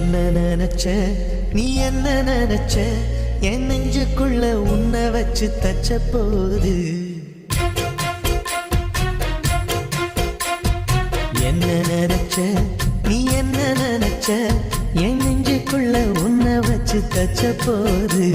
என்ன நினைச்ச நீ என்ன நினைச்ச என் நெஞ்சுக்குள்ள உன்னை வச்சு தச்ச போது என்ன நினைச்ச நீ என்ன நினைச்ச என் நெஞ்சுக்குள்ள உன்னை வச்சு தச்ச போது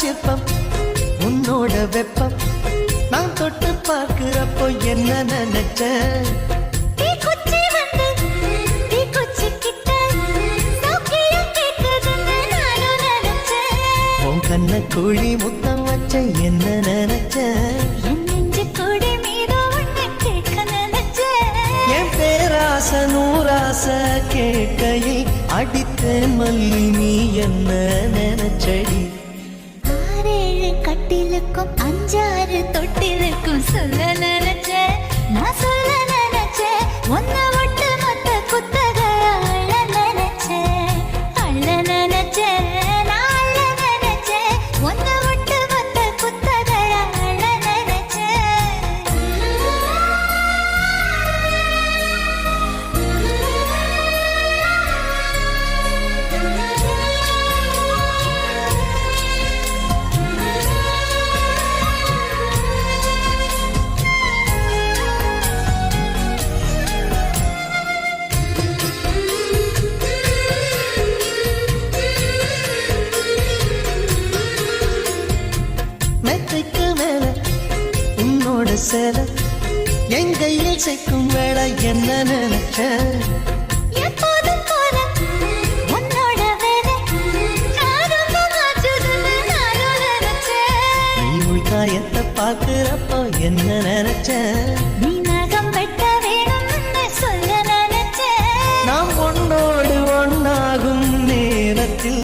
சிற்பம் உன்னோட வெப்பம் நான் தொட்டு பார்க்கிறப்போ என்ன நினைச்ச உன் கண்ண குழி முத்தம் வச்ச என்ன நினைச்ச என் பேராச நூராச கேட்கையில் அடித்தேன் மல்லி நீ என்ன நினைச்சடி கட்டிலுக்கும் 5-6 தொட்டிலுக்கும் சொல்ல நினைச்ச நான் சொல்ல நினைச்ச ஒன்ன விட்டு மொத்த குத்தக அள்ள நினைச்ச நான் அள்ள நினைச்ச ஒன்ன விட்டு மொத்த குத்தக அள்ள நினைச்ச சேல என் கையில் சேர்க்கும் வேளை என்ன நினைச்ச எப்போதும் போல உன்னோட வேலை நீ உள்காயத்தை பார்க்கிறப்போ என்ன நினைச்ச